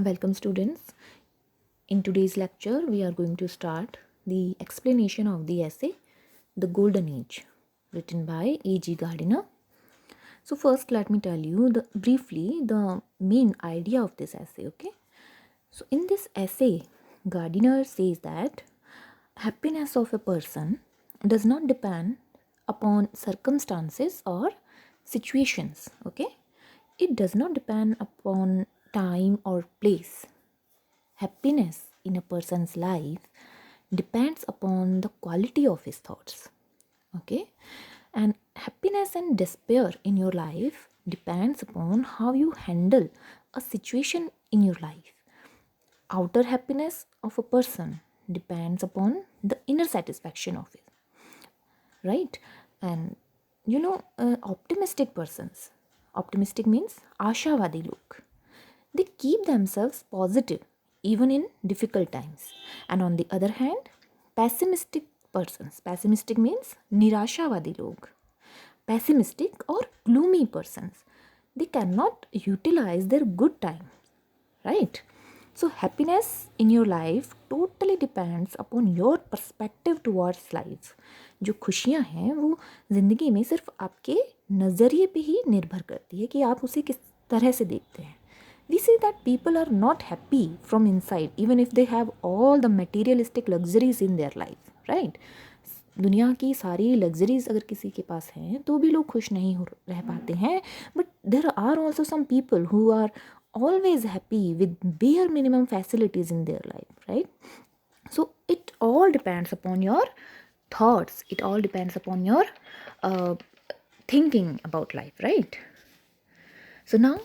Welcome, students. In today's lecture, we are going to start the explanation of the essay The Golden Age, written by A.G. Gardiner. So, first, let me tell you briefly the main idea of this essay. Okay, so in this essay, Gardiner says that happiness of a person does not depend upon circumstances or situations. Okay, it does not depend upon time or place. Happiness in a person's life depends upon the quality of his thoughts. Okay, and happiness and despair in your life depends upon how you handle a situation in your life. Outer happiness of a person depends upon the inner satisfaction of it, right? And optimistic persons, optimistic means ashawadi log, they keep themselves positive even in difficult times. And on the other hand, pessimistic persons, pessimistic means nirashavadi log, pessimistic or gloomy persons, they cannot utilize their good time, right? So happiness in your life totally depends upon your perspective towards life. जो खुशियाँ हैं वो ज़िंदगी में सिर्फ आपके नज़रिए पे ही निर्भर करती है कि आप उसे किस तरह से देखते हैं. We see that people are not happy from inside even if they have all the materialistic luxuries in their life, right? दुनिया की सारी लग्जरीज अगर किसी के पास हैं तो भी लोग खुश नहीं रह पाते हैं. But there are also some people who are always happy with bare minimum facilities in their life, right? So it all depends upon your thoughts, it all depends upon your uh, thinking about life, right? So now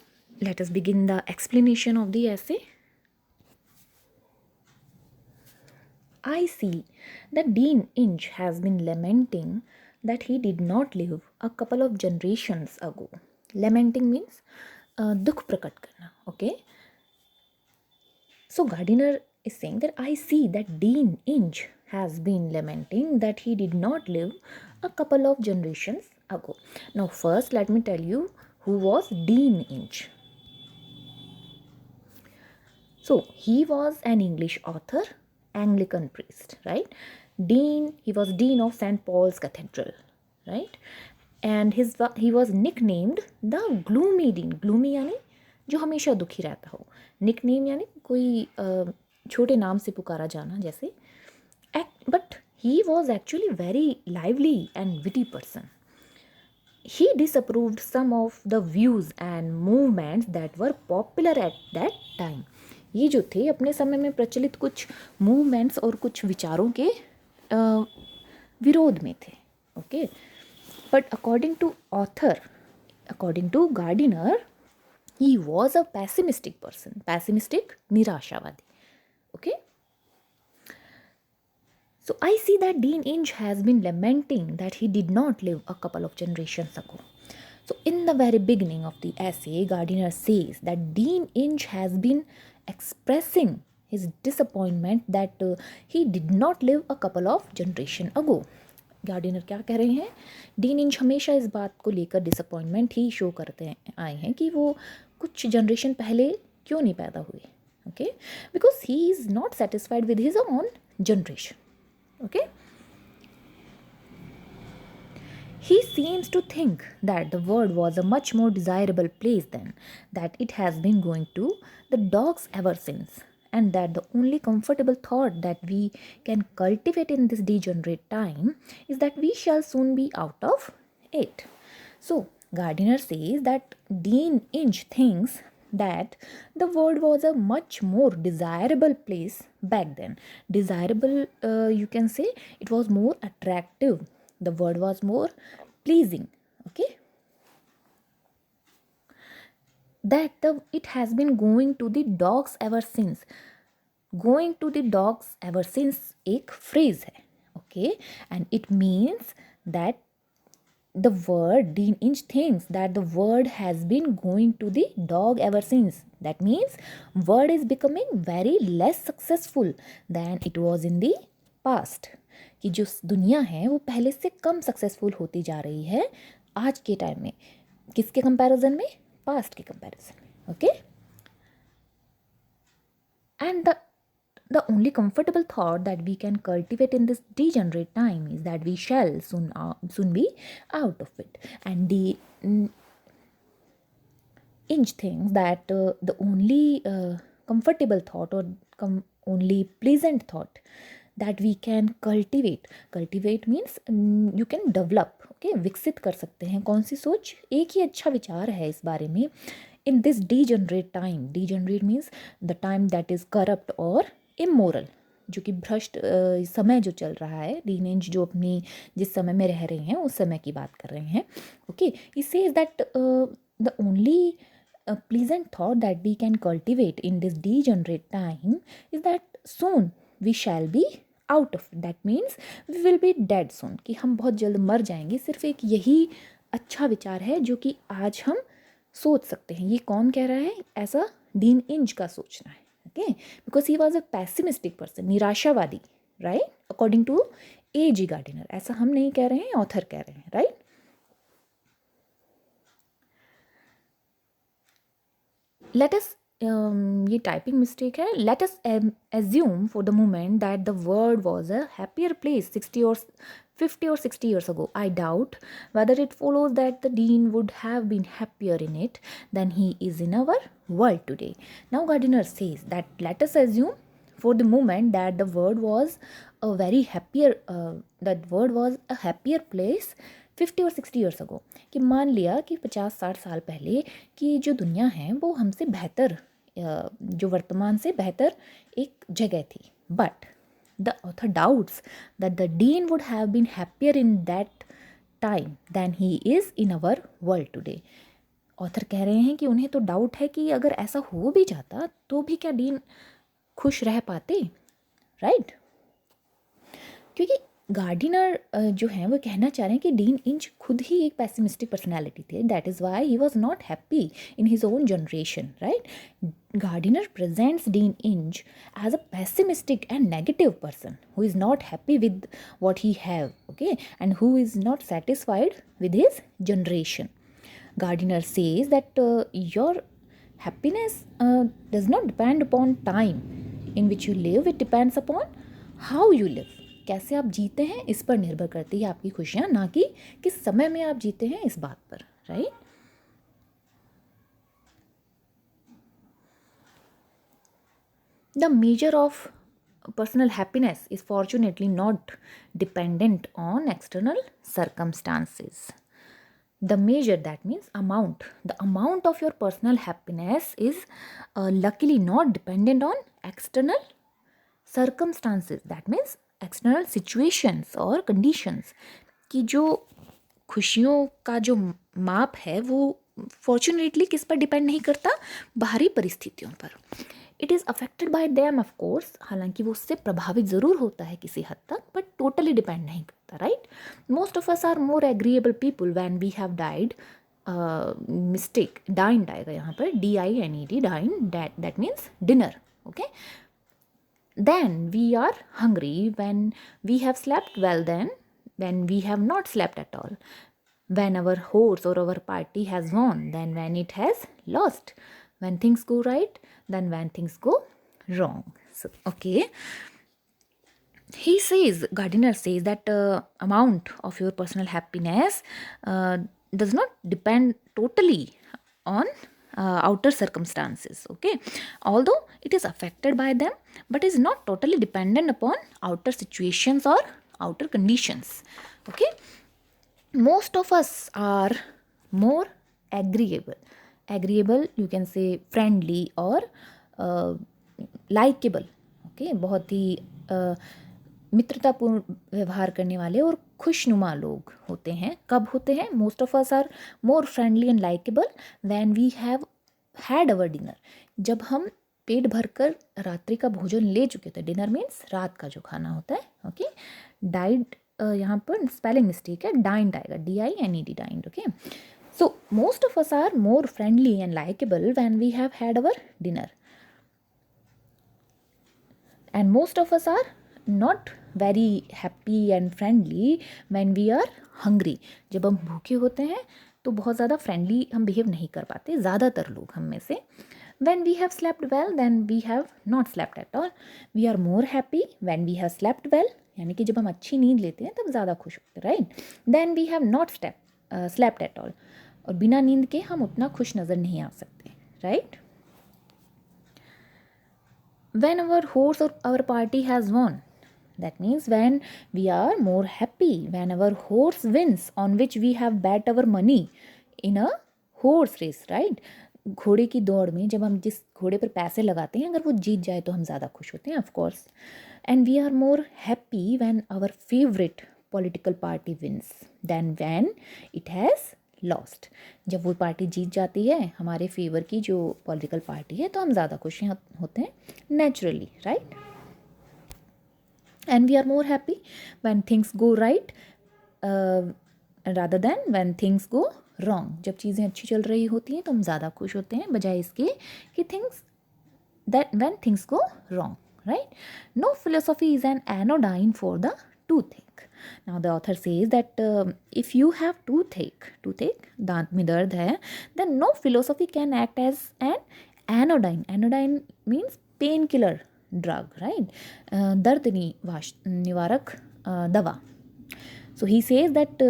let us begin the explanation of the essay. I see that Dean Inch has been lamenting that he did not live a couple of generations ago. Lamenting means dukh prakat karna, okay? So Gardiner is saying that I see that Dean Inch has been lamenting that he did not live a couple of generations ago. Now first let me tell you who was Dean Inch. So he was an English author, Anglican priest, right? He was Dean of St. Paul's Cathedral, right? And he was nicknamed the Gloomy Dean. Gloomy यानी जो हमेशा दुखी रहता हो. Nickname यानी कोई छोटे नाम से पुकारा जाना जैसे. But he was actually very lively and witty person. He disapproved some of the views and movements that were popular at that time. ये जो थे अपने समय में प्रचलित कुछ मूवमेंट्स और कुछ विचारों के विरोध में थे. Okay, but according to Gardiner he was a pessimistic person. Pessimistic निराशावादी. Okay, so I see that Dean Inch has been lamenting that he did not live a couple of generations ago. So in the very beginning of the essay, Gardiner says that Dean Inch has been expressing his disappointment that he did not live a couple of generation ago. Gardiner क्या कह रहे हैं? Dean inch हमेशा इस बात को लेकर disappointment ही show करते आए हैं कि वो कुछ जनरेशन पहले क्यों नहीं पैदा हुए. Okay, because he is not satisfied with his own generation. Okay, he seems to think that the world was a much more desirable place than that it has been going to the dogs ever since, and that the only comfortable thought that we can cultivate in this degenerate time is that we shall soon be out of it. So Gardiner says that Dean Inch thinks that the world was a much more desirable place back then. Desirable, you can say it was more attractive. The word was more pleasing. Okay, that it has been going to the dogs ever since. Going to the dogs ever since एक phrase है. Okay, and it means that the word Dean Inch thinks that the word has been going to the dog ever since. That means word is becoming very less successful than it was in the past. कि जो दुनिया है वो पहले से कम successful होती जा रही है आज के टाइम में. किसके कंपैरिजन में? पास्ट के कंपैरिजन में. Okay, only comfortable thought that we can cultivate in this degenerate time is that we shall soon be out of it. And the Inge thinks that the only comfortable thought or only pleasant thought that we can cultivate means you can develop, okay, विकसित कर सकते हैं कौन सी सोच, एक ही अच्छा विचार है इस बारे में, in this degenerate time. Degenerate means the time that is corrupt or immoral, जो कि भ्रष्ट समय जो चल रहा है, टीनेज जो अपनी जिस समय में रह रहे हैं उस समय की बात कर रहे हैं, okay. He says that the only pleasant thought that we can cultivate in this degenerate time is that soon we shall be out of it. That means we will be dead soon, कि हम बहुत जल्द मर जाएंगे. सिर्फ एक यही अच्छा विचार है जो कि आज हम सोच सकते हैं. ये कौन कह रहा है? ऐसा डीन इंज का सोचना है, okay, because he was a pessimistic person, निराशावादी, right, according to A.G. Gardiner. ऐसा हम नहीं कह रहे हैं, ऑथर कह रहे हैं, राइट. लेट अस, ये टाइपिंग मिस्टेक है. Let us assume for the moment that the world was a happier place 50 or 60 years ago. I doubt whether it follows that the Dean would have been happier in it than he is in our world today. Now Gardiner says that let us assume for the moment that the world was a very happier place 50 और 60 years ago, कि मान लिया कि 50-60 साल पहले की जो दुनिया है वो हमसे बेहतर, जो वर्तमान से बेहतर एक जगह थी. But the author doubts that the dean would have been happier in that time than he is in our world today. Author कह रहे हैं कि उन्हें तो डाउट है कि अगर ऐसा हो भी जाता तो भी क्या डीन खुश रह पाते, राइट. क्योंकि गार्डिनर जो हैं वो कहना चाह रहे हैं कि डीन इंच खुद ही एक पैसिमिस्टिक पर्सनैलिटी थे. That is why he was not happy in his own generation, right. Gardiner presents Dean Inge as a pessimistic and negative person who is not happy with what he have, okay, and who is not satisfied with his generation. Gardiner says that your happiness does not depend upon time in which you live, it depends upon how you live. कैसे आप जीते हैं इस पर निर्भर करती है आपकी खुशियाँ, ना कि किस समय में आप जीते हैं इस बात पर, right. The measure of personal happiness is fortunately not dependent on external circumstances. The measure, that means amount, the amount of your personal happiness is luckily not dependent on external circumstances. That means external situations or conditions, कि जो खुशियों का जो माप है वो fortunately किस पर डिपेंड नहीं करता, बाहरी परिस्थितियों पर. It is affected by them of course, हालांकि वो उससे प्रभावित ज़रूर होता है किसी हद तक, बट टोटली डिपेंड नहीं करता, right. Most of us are more agreeable people when we have died, mistake, dined आएगा यहाँ पर, DINED, dined, that means dinner, okay. Then we are hungry when we have slept well, then when we have not slept at all, when our horse or our party has won, then when it has lost, when things go right, then when things go wrong. So, okay, he says, Gardiner says that amount of your personal happiness does not depend totally on outer circumstances, okay, although it is affected by them, but is not totally dependent upon outer situations or outer conditions, okay. Most of us are more agreeable, you can say friendly or likable, okay, बहुत ही मित्रतापूर्ण व्यवहार करने वाले और खुशनुमा लोग होते हैं. कब होते हैं? Most of us are more friendly and likeable when we have had our dinner, जब हम पेट भरकर रात्रि का भोजन ले चुके थे. डिनर मीन्स रात का जो खाना होता है, ओके. डाइड, यहाँ पर स्पेलिंग मिस्टेक है, डाइंड आएगा, DINED, dined, okay. So most of us are more friendly and likeable when we have had our dinner, and most of us are not very happy and friendly when we are hungry. जब हम भूखे होते हैं तो बहुत ज़्यादा friendly हम behave नहीं कर पाते, ज़्यादातर लोग हम में से. When we have slept well, then we have not slept at all. We are more happy when we have slept well, यानी कि जब हम अच्छी नींद लेते हैं तब ज़्यादा खुश होते हैं, right. Then we have not slept at all. और बिना नींद के हम उतना खुश नज़र नहीं आ सकते, right. When our horse or our party has won, that means when we are more happy, when our horse wins on which we have bet our money in a horse race, right. घोड़े की दौड़ में जब हम जिस घोड़े पर पैसे लगाते हैं अगर वो जीत जाए तो हम ज़्यादा खुश होते हैं, of course. And we are more happy when our favourite political party wins than when it has lost. जब वो पार्टी जीत जाती है, हमारे फेवर की जो पॉलिटिकल पार्टी है, तो हम ज़्यादा खुश होते हैं naturally, right. And we are more happy when things go right rather than when things go wrong. जब चीज़ें अच्छी चल रही होती हैं तो हम ज़्यादा खुश होते हैं बजाय इसके कि when things go wrong, right. No philosophy is an anodyne for the toothache. Now the author says that if you have toothache दांत में दर्द है, then no philosophy can act as an anodyne. Anodyne means painkiller drug, right. दर्द निवारक दवा. So he says that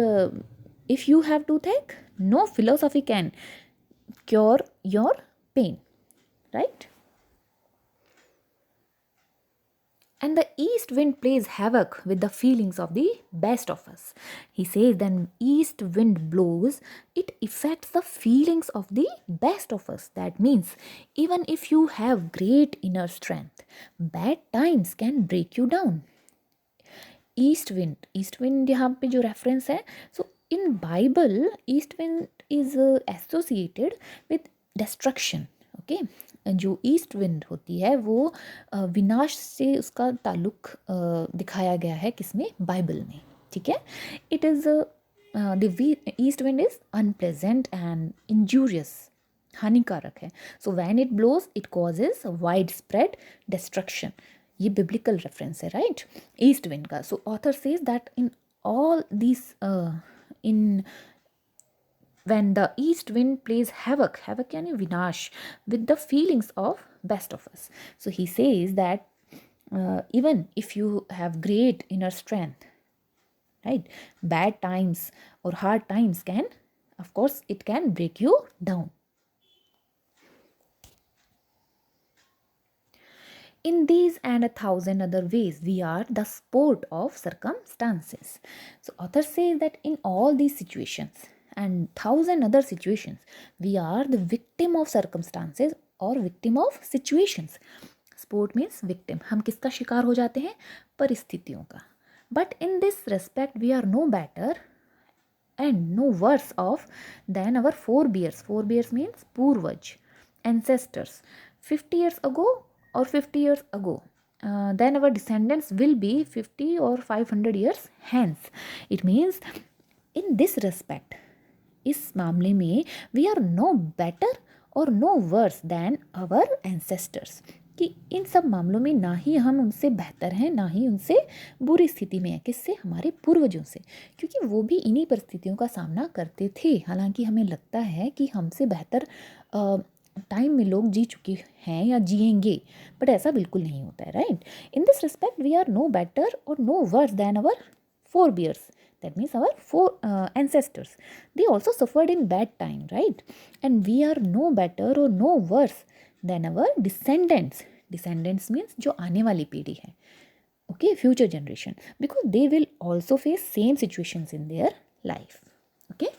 if you have toothache, no philosophy can cure your pain, right. And the east wind plays havoc with the feelings of the best of us. He says when east wind blows, it affects the feelings of the best of us. That means even if you have great inner strength, bad times can break you down. East wind यहाँ पे जो reference है, so in Bible, east wind is associated with destruction. Okay, जो east wind होती है वो विनाश से उसका ताल्लुक दिखाया गया है किसमें, बाइबल में, ठीक है. It is the east wind is unpleasant and injurious, हानिकारक है. So when it blows it causes widespread destruction. ये बिब्लिकल रेफरेंस है, राइट, ईस्ट विंड का. So author says that in all this in when the east wind plays havoc यानी विनाश, with the feelings of best of us. So he says that even if you have great inner strength, right, bad times or hard times can, of course, it can break you down. In these and 1,000 other ways, we are the sport of circumstances. So author says that in all these situations and 1,000 other situations, we are the victim of circumstances or victim of situations. Sport means victim. हम किसका शिकार हो जाते हैं, परिस्थितियों का. But in this respect, we are no better and no worse off than our forebears. Forebears means पूर्वज, ancestors. 50 years ago or 50 years ago, then our descendants will be 50 or 500 years hence. It means in this respect, इस मामले में we are no better or no worse than our ancestors. कि इन सब मामलों में ना ही हम उनसे बेहतर हैं ना ही उनसे बुरी स्थिति में है. किससे, हमारे पूर्वजों से, क्योंकि वो भी इन्हीं परिस्थितियों का सामना करते थे. हालांकि हमें लगता है कि हमसे बेहतर टाइम में लोग जी चुके हैं या जिएंगे, बट ऐसा बिल्कुल नहीं होता है, right. In this respect we are no better और no worse than our forebears. That means our ancestors. They also suffered in bad time, right? And we are no better or no worse than our descendants. Descendants means जो आने वाली पीढ़ी है, okay, future generation, because they will also face same situations in their life, okay.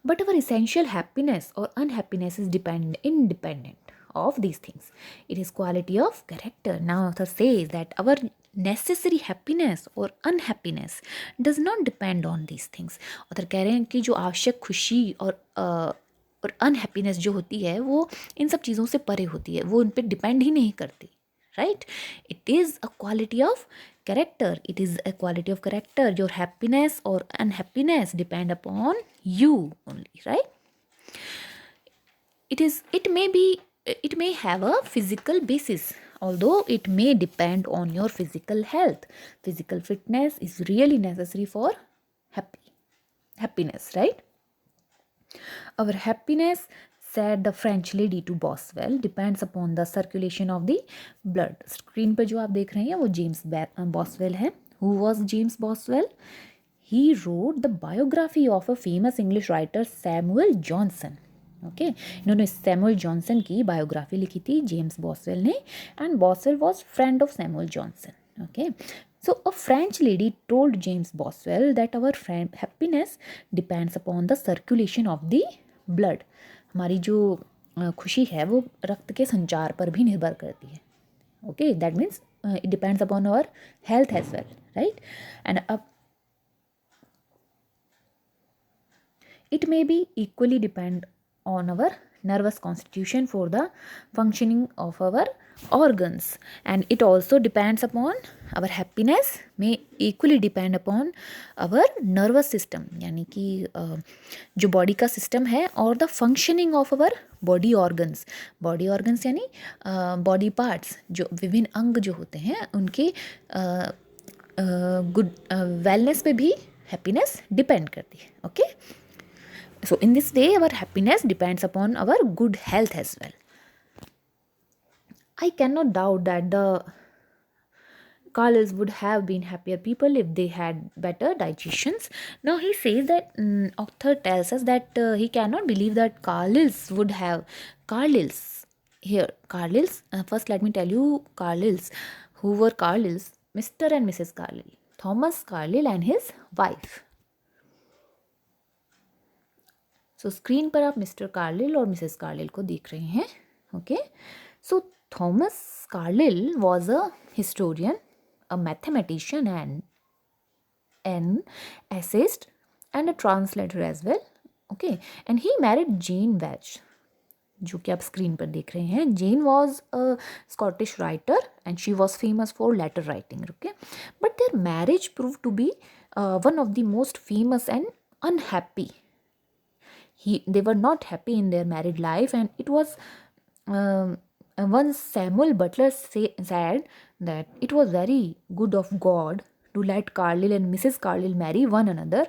But our essential happiness or unhappiness is independent of these things. It is quality of character. Now author says that our necessary happiness or unhappiness does not depend on these things. author कह रहे हैं कि जो आवश्यक खुशी और unhappiness जो होती है वो इन सब चीज़ों से परे होती है, वो उन पर डिपेंड ही नहीं करती, right. It is a quality of character. It is a quality of character. Your happiness or unhappiness depend upon you only, right. It may have a physical basis, although it may depend on your physical health. Physical fitness is really necessary for happiness, right. Our happiness said the French lady to Boswell depends upon the circulation of the blood. Screen पर जो आप देख रहे हैं वो James Boswell है. Who was James Boswell? He wrote the biography of a famous English writer Samuel Johnson. Okay इन्होंने Samuel Johnson की बायोग्राफी लिखी थी जेम्स बॉसवेल ने, and Boswell was friend of Samuel Johnson. Okay so a French lady told James Boswell that our happiness depends upon the circulation of the blood. हमारी जो खुशी है वो रक्त के संचार पर भी निर्भर करती है. Okay that means it depends upon our health as well, right. And अब it may be equally depend on our nervous constitution for the functioning of our organs, and it also depends upon our happiness may equally depend upon our nervous system, यानी कि जो body का system है और the functioning of our body organs. Body organs यानी body parts, जो विभिन्न अंग जो होते हैं उनके गुड वेलनेस पे भी हैप्पीनेस डिपेंड करती है. Okay So in this way our happiness depends upon our good health as well. I cannot doubt that the Carlyles would have been happier people if they had better digestions. Now he says that author tells us that he cannot believe that Carlyles would have Carlyles here. Carlyles, first let me tell you Carlyles. Who were Carlyles? Mr. and Mrs. Carlyle. Thomas Carlyle and his wife. So screen पर आप Mr Carlyle और Mrs Carlyle को देख रहे हैं. Okay so Thomas Carlyle was a historian, a mathematician and an essayist and a translator as well. Okay and he married Jane Welsh, जो कि आप स्क्रीन पर देख रहे हैं. Jane was a Scottish writer and she was famous for letter writing. Okay but their marriage prove to be one of the most famous and unhappy. They were not happy in their married life, and it was once Samuel Butler said that it was very good of God to let Carlyle and Mrs. Carlyle marry one another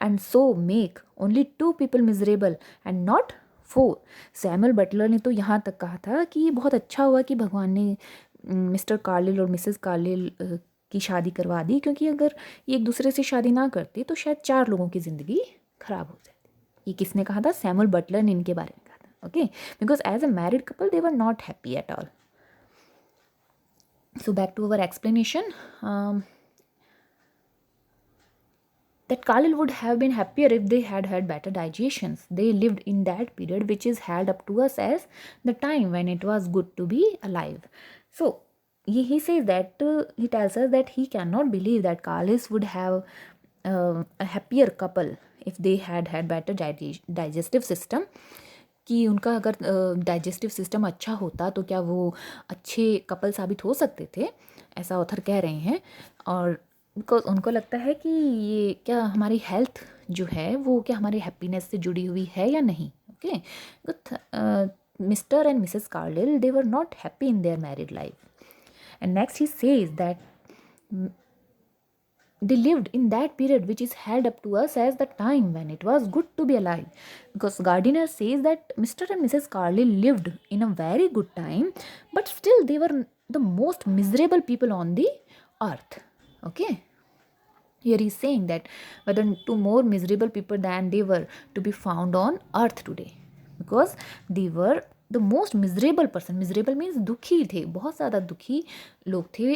and so make only 2 people miserable and not 4. Samuel Butler ने तो यहाँ तक कहा था कि ये बहुत अच्छा हुआ कि भगवान ने मिस्टर कार्लिल और मिसेस कार्लिल की शादी करवा दी, क्योंकि अगर ये एक दूसरे से शादी ना करते तो शायद 4 लोगों की ज़िंदगी खराब हो जाती. ये किसने कहा था? सैमुअल बटलर ने इनके बारे में कहा था. Okay because as a married couple they were not happy at all. So back to our explanation. that Carlyle would have been happier if they had had better digestions. They lived in that period which is held up to us as the time when it was good to be alive. So he says that he tells us that he cannot believe that Carlyles would have a happier couple if they had had better digestive system. कि उनका अगर digestive system अच्छा होता तो क्या वो अच्छे couple साबित हो सकते थे, ऐसा ऑथर कह रहे हैं. और बिकॉज उनको लगता है कि ये क्या हमारी हेल्थ जो है वो क्या हमारी हैप्पीनेस से जुड़ी हुई है या नहीं. Okay mister and Mrs Carlill they were not happy in their married life. And next he says that they lived in that period which is held up to us as the time when it was good to be alive. Because Gardiner says that Mr. and Mrs. Carlyle lived in a very good time, but still they were the most miserable people on the earth. Okay, here he is saying that whether 2 more miserable people than they were to be found on earth today, because they were the most miserable person. Miserable means दुखी थे, बहुत ज़्यादा दुखी लोग थे.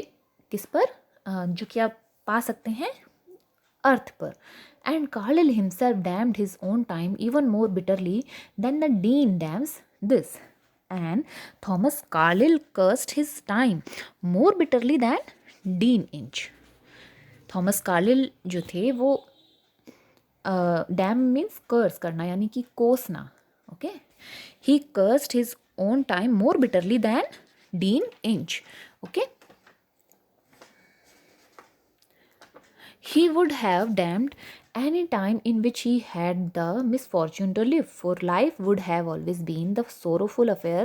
किस पर? जो कि आप पा सकते हैं अर्थ पर. And Carlyle himself damned his own time even more bitterly than the Dean damns this. And Thomas Carlyle cursed his time more bitterly than Dean Inge. Thomas Carlyle जो थे वो डैम मीन्स कर्स करना यानी कि कोसना. Okay he cursed his own time more bitterly than Dean Inge. Okay he would have damned any time in which he had the misfortune to live, for life would have always been the sorrowful affair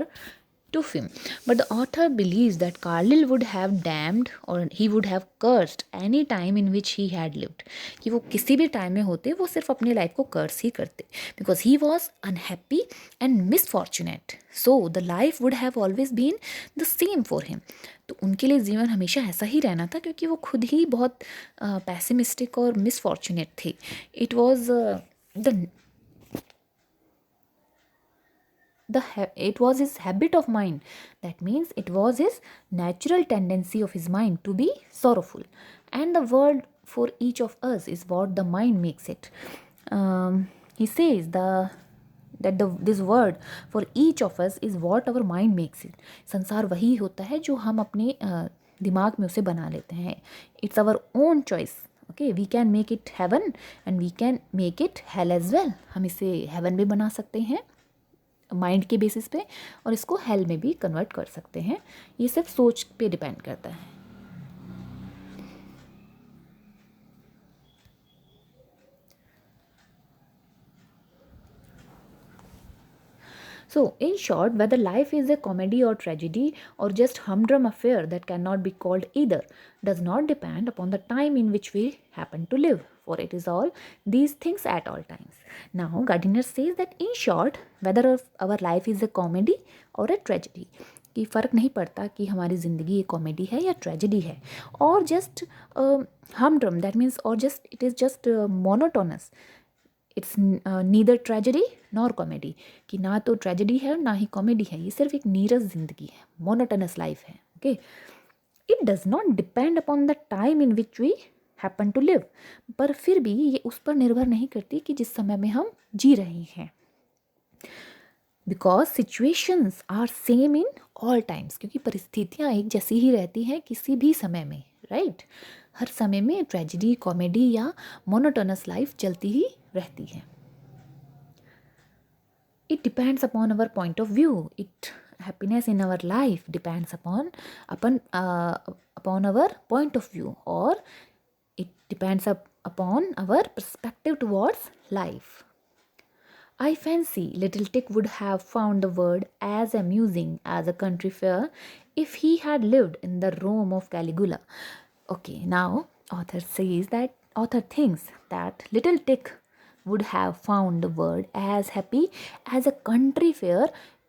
to him. But the author believes that Carlyle would have damned or he would have cursed any time in which he had lived. कि वो किसी भी time में होते वो सिर्फ अपनी life को कर्स ही करते, because he was unhappy and misfortunate. So the life would have always been the same for him. तो उनके लिए जीवन हमेशा ऐसा ही रहना था क्योंकि वो खुद ही बहुत पैसिमिस्टिक और मिसफॉर्चुनेट थे. It was it was his habit of mind. That means it was his natural tendency of his mind to be sorrowful. And the word for each of us is what the mind makes it. He says this word for each of us is what our mind makes it. संसार वही होता है जो हम अपने दिमाग में उसे बना लेते हैं. It's our own choice. Okay, we can make it heaven and we can make it hell as well. हम इसे heaven भी बना सकते हैं माइंड के बेसिस पे और इसको हेल में भी कन्वर्ट कर सकते हैं. ये सिर्फ सोच पे डिपेंड करता है. So, in short, whether life is a comedy or tragedy or just humdrum affair that cannot be called either does not depend upon the time in which we happen to live, for it is all these things at all times. Now, Gardiner says that in short, whether our life is a comedy or a tragedy, कि फ़र्क नहीं पड़ता कि हमारी ज़िंदगी एक comedy है या ट्रेजेडी है, और just humdrum, that means or just it is just monotonous. It's neither tragedy nor comedy, कि ना तो ट्रेजेडी है ना ही कॉमेडी है, ये सिर्फ एक नीरस जिंदगी है, मोनोटनस लाइफ है. Okay, it does not depend upon the time in which we happen to live, पर फिर भी ये उस पर निर्भर नहीं करती कि जिस समय में हम जी रहे हैं. Because situations are same in all times, क्योंकि परिस्थितियाँ एक जैसी ही रहती हैं किसी भी समय में, राइट. हर समय में ट्रेजेडी, कॉमेडी या मोनोटोनस लाइफ चलती ही रहती है. It depends upon our point of view. It happiness in our life depends upon our point of view, और it depends upon our perspective towards life. I fancy little Tick would have found the word as amusing as a country fair if he had lived in the Rome of Caligula. Okay, now author thinks that little Tick would have found the word as happy as a country fair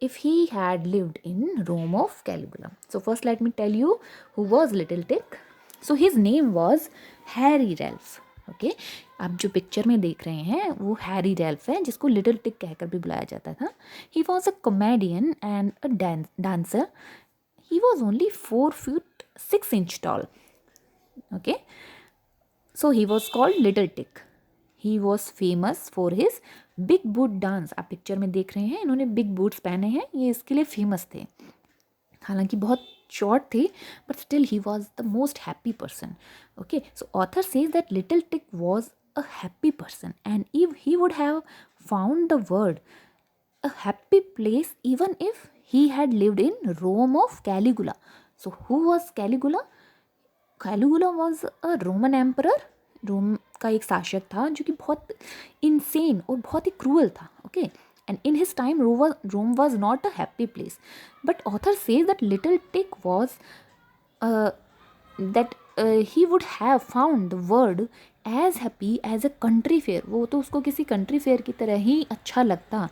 if he had lived in Rome of Caligula. So first let me tell you who was little Tick. So his name was Harry Ralph. Okay, आप जो picture में देख रहे हैं वो Harry Ralph है, जिसको little टिक कहकर भी बुलाया जाता था. He was a comedian and a dancer. He was only 4 feet 6 inches tall. Okay, so he was called Little Tich. He was famous for his big boot dance. आप picture में देख रहे हैं इन्होंने बिग बूट्स पहने हैं, ये इसके लिए फेमस थे. हालांकि बहुत short थे, but still he was the most happy person. Okay, so author says that little Tick was a happy person, and if he would have found the word a happy place even if he had lived in Rome of Caligula. So who was Caligula? Caligula was a Roman emperor. रोम का एक शासक था जो कि बहुत insane और बहुत ही cruel था. Okay, and in his time Rome was not a happy place, but author says that little Tick was he would have found the word as happy as a country fair. वो तो उसको किसी country fair की तरह ही अच्छा लगता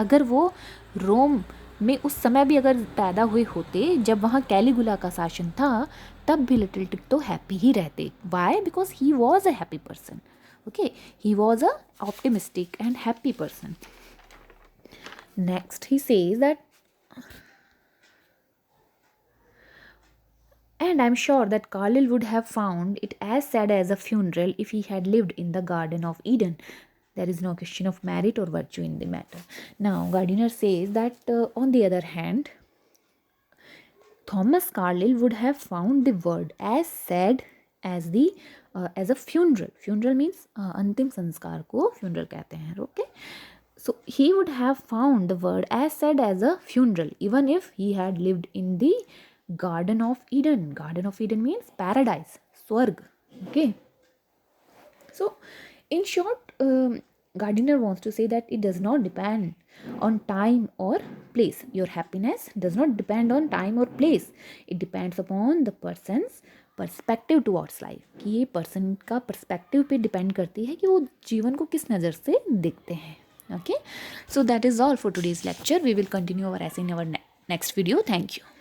अगर वो रोम में उस समय भी अगर पैदा हुए होते जब वहाँ कैलिगुला का शासन था, तब भी लिटिल टिक तो हैप्पी ही रहते. Why? Because he was a happy person. Okay, he was a optimistic and happy person. Next, he says that, and I'm sure that Carlyle would have found it as sad as a funeral if he had lived in the Garden of Eden. There is no question of merit or virtue in the matter. Now, Gardiner says that, on the other hand, Thomas Carlyle would have found the word as sad as as a funeral. Funeral means अंतिम संस्कार को funeral कहते हैं. Okay. So he would have found the word as sad as a funeral even if he had lived in the Garden of Eden. Garden of Eden means paradise, swarg. Okay. So in short, Gardiner wants to say that it does not depend on time or place. Your happiness does not depend on time or place. It depends upon the person's perspective towards life. कि ये person का perspective पे depend करती है कि वो जीवन को किस नज़र से देखते हैं. Okay, so that is all for today's lecture. We will continue our essay in our next video. Thank you.